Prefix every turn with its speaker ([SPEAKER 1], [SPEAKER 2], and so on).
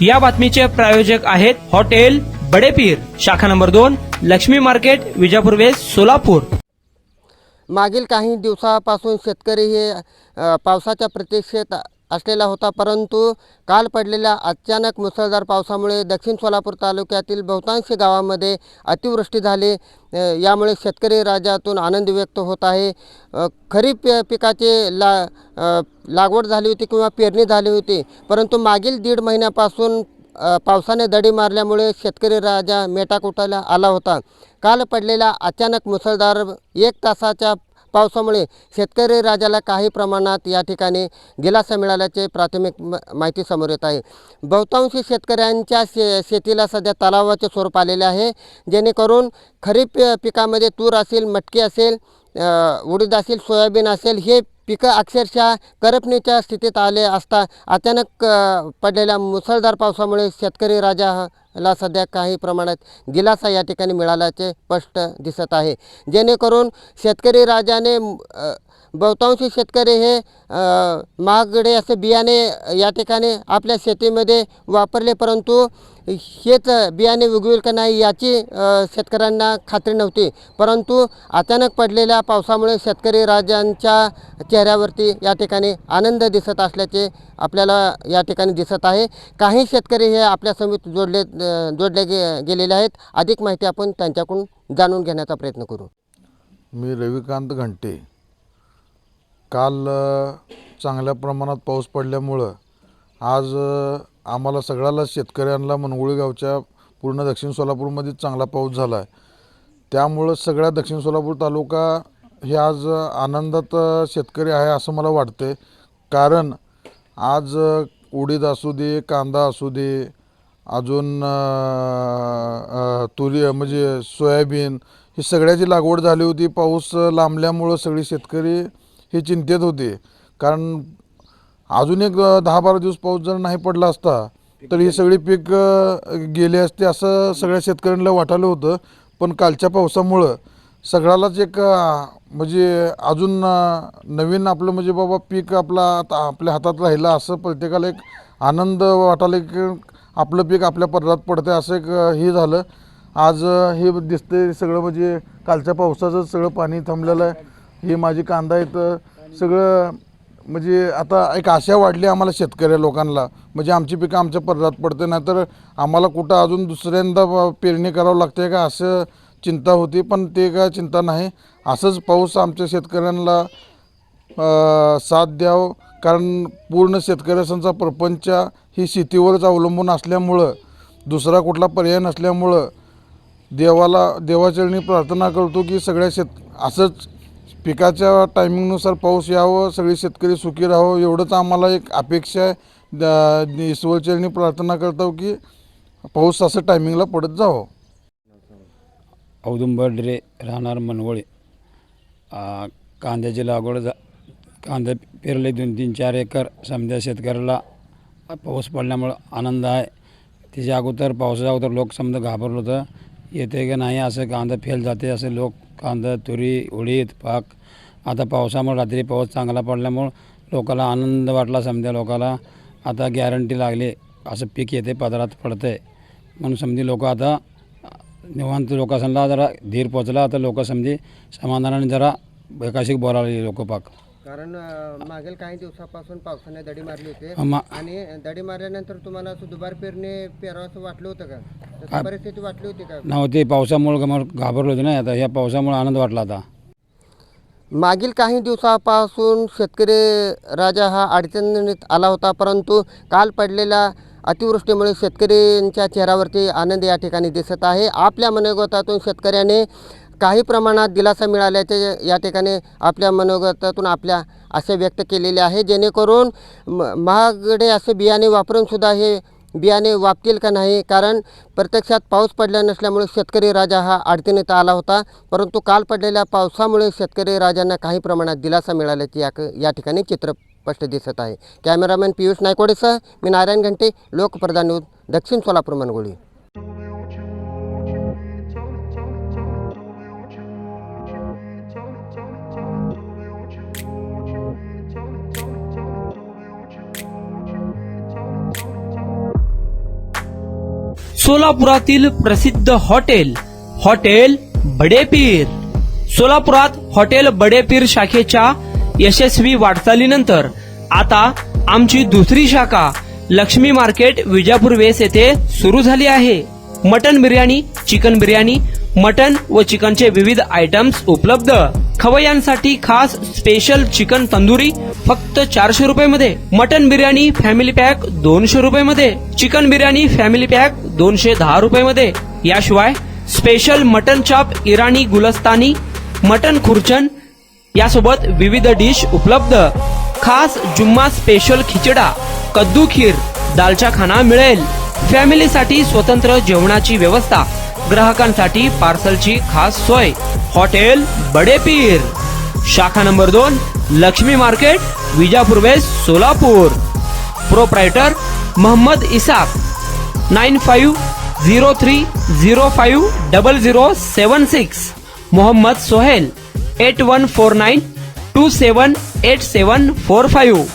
[SPEAKER 1] या बातमीचे प्रायोजक आहेत हॉटेल बडेपीर, शाखा number 2, Laxmi market, Vijapur west, Solapur.
[SPEAKER 2] मागील काही दिवसापासून शेतकरी हे पावसाच्या प्रतीक्षेत असलेला होता, परंतु काल पडलेल्या अचानक मुसळधार पावसामुळे दक्षिण सोलापूर तालुक्यातील बहुतांश गावामध्ये अतिवृष्टी झाली। यामुळे शेतकरी राज्यातून आनंद व्यक्त होत आहे। खरीप पिकाचे लागवड झाली होती किंवा पेरणी झाली होती, परंतु मागील 1.5 महिन्यापासून पावसाने दडी मारल्यामुळे शेतकरी राजा मेटाकुटाला आला होता। काल पडलेल्या अचानक मुसळधार 1 तासाच्या पावसामुळे शेतकरी राजाला काही प्रमाणात या ठिकाणी दिलासा मिळाल्याचे प्राथमिक माहिती समोर येत आहे। बहुतांश शेतकऱ्यांच्या शेतीला सध्या तलावाचे स्वरूप आलेले आहे, जेणेकरून खरीप पिकामध्ये तूर असेल, मटकी असेल, उडीद असेल, सोयाबीन असेल, हे पिकं अक्षरशः करपणीच्या स्थितीत आले असता अचानक पडलेल्या मुसळधार पावसामुळे शेतकरी राजाला सध्या काही प्रमाणात दिलासा या ठिकाणी मिळाल्याचे स्पष्ट दिसत आहे। जेणेकरून शेतकरी राजाने बहुतांश शेतकरी हे महागडे असे बियाणे या ठिकाणी आपल्या शेतीमध्ये वापरले, परंतु हेच बियाणे उगवेल का नाही याची शेतकऱ्यांना खात्री नव्हती। परंतु अचानक पडलेल्या पावसामुळे शेतकरी राजांच्या चेहऱ्यावरती या ठिकाणी आनंद दिसत असल्याचे आपल्याला या ठिकाणी दिसत आहे। काही शेतकरी हे आपल्या समितीत जोडले गेलेले आहेत। अधिक माहिती आपण त्यांच्याकडून जाणून घेण्याचा प्रयत्न करू।
[SPEAKER 3] मी रविकांत घंटे। काल चांगल्या प्रमाणात पाऊस पडल्यामुळं आज आम्हाला सगळ्याला शेतकऱ्यांना मनगुळी गावच्या पूर्ण दक्षिण सोलापूरमध्ये चांगला पाऊस झाला आहे। त्यामुळं सगळ्या दक्षिण सोलापूर तालुका हे आज आनंदात शेतकरी आहे असं मला वाटते। कारण आज उडीद असू दे, कांदा असू दे, अजून तुरी म्हणजे सोयाबीन, ही सगळ्याची लागवड झाली होती। पाऊस लांबल्यामुळं सगळे शेतकरी हे चिंतेत होते, कारण अजून एक 10-12 दिवस पाऊस जर नाही पडला असता तर ही सगळी पीक गेले असते असं सगळ्या शेतकऱ्यांना वाटायला होतं। पण कालच्या पावसामुळं सगळ्यालाच एक म्हणजे अजून नवीन आपलं म्हणजे बाबा पीक आपल्या हातात राहिलं असं प्रत्येकाला एक आनंद वाटायला की आपलं पीक आपल्या पदरात पडतं असं एक हे झालं। आज हे दिसते सगळं म्हणजे कालच्या पावसाचं सगळं पाणी थांबलेलं आहे। हे माझी कांदा इथं सगळं म्हणजे आता एक आशा वाढली आम्हाला शेतकरी लोकांना, म्हणजे आमची पिकं आमच्या पदरात पडते, नाहीतर आम्हाला कुठं अजून दुसऱ्यांदा पेरणी करावं लागते का असं चिंता होती। पण ते काय चिंता नाही, असंच पाऊस आमच्या शेतकऱ्यांना साथ द्यावं, कारण पूर्ण शेतकऱ्यांचा प्रपंच ही शेतीवरच अवलंबून असल्यामुळं दुसरा कुठला पर्याय नसल्यामुळं देवाचरणी प्रार्थना करतो की सगळ्या असंच पिकाच्या टायमिंगनुसार पाऊस यावं, सगळे शेतकरी सुखी राहावं, एवढंच आम्हाला एक अपेक्षा आहे। ईश्वरचरणी प्रार्थना करतो की पाऊस असं टायमिंगला पडत जावं।
[SPEAKER 4] औदुंबर डिरे, राहणार मनवळे। कांद्याची लागवड कांदा पेरले 2-3-4 एकर। समजा शेतकऱ्याला पाऊस पडल्यामुळं आनंद आहे। त्याच्या अगोदर पावसाच्या अगोदर लोक समजा घाबरलं होतं, येते की नाही असं, कांदा फेल जाते असे लोक, कांदा, तुरी, उडीद, पाक। आता पावसामुळे रात्री पाऊस चांगला पडल्यामुळं लोकाला आनंद वाटला। समजा लोकाला आता गॅरंटी लागली असं पीक येते, पदरात पडतंय म्हणून समजी लोक आता निवांत, लोकांना जरा धीर पोचला। आता लोक समजी समाधानाने जरा एकाशी बोलावले लोक पाक,
[SPEAKER 2] कारण मागील काही दिवसापासून पावसाने दडी मारली होती आणि दडी मारल्यानंतर तुम्हाला असं दुबार पेरावं वाटलं होतं का? तशी परिस्थिती वाटली होती का?
[SPEAKER 4] नव्हती, पावसामुळे घाबरलो होते ना। आता ह्या पावसामुळे आनंद वाटला। आता
[SPEAKER 2] मागील काही दिवसापासून शेतकरी राजा हा अडचणीत आला होता, परंतु काल पडलेल्या अतिवृष्टीमुळे शेतकऱ्यांच्या चेहऱ्यावरती आनंद या ठिकाणी दिसत आहे। आपल्या मनोगतातून शेतकऱ्याने काही प्रमाणात दिलासा मिळाल्याचे या ठिकाणी आपल्या मनोगतातून आपल्या आशा व्यक्त केलेल्या आहे, जेणेकरून महागडे असे बियाणे वापरूनसुद्धा हे बियाणे वापतील का नाही, कारण प्रत्यक्षात पाऊस पडला नसल्यामुळे शेतकरी राजा हा अडचणीत आला होता। परंतु काल पडलेल्या पावसामुळे शेतकरी राजांना काही प्रमाणात दिलासा मिळाल्याचे या ठिकाणी चित्र स्पष्ट दिसत आहे। कॅमेरामॅन पियुष नायकोडेसह मी नारायण घंटे, लोकप्रधान न्यूज, दक्षिण सोलापूर, मनगुळी।
[SPEAKER 1] सोलापुरातील प्रसिद्ध हॉटेल बडेपीर. सोलापुरात हॉटेल बडेपीर शाखेच्या यशस्वी वाटचालीनंतर आता आमची दुसरी शाखा लक्ष्मी मार्केट विजापूर वेस येथे सुरू झाली आहे. Mutton biryani, chicken biryani, mutton व चिकनचे विविध आयटम्स उपलब्ध. खवय्यांसाठी खास स्पेशल चिकन तंदुरी फक्त 400 रुपये मध्ये. मटन बिर्याणी फॅमिली पॅक 200 रुपये मध्ये. चिकन बिर्याणी फॅमिली पॅक 210 रुपये मध्ये. याशिवाय स्पेशल मटन चाप, इराणी गुलस्तानी, मटन खुर्चन यासोबत विविध डिश उपलब्ध. खास जुम्मा स्पेशल खिचडा, कद्दू खीर, दालचा खाना मिळेल. फॅमिलीसाठी स्वतंत्र जेवणाची व्यवस्था, ग्राहकांसाठी पार्सलची खास सोय. हॉटेल बडेपीर, शाखा number 2, Laxmi market, Vijapur west, Solapur. Proprietor Mohammed Isaq. 9503050076. Mohammed Sohel. 8149278745.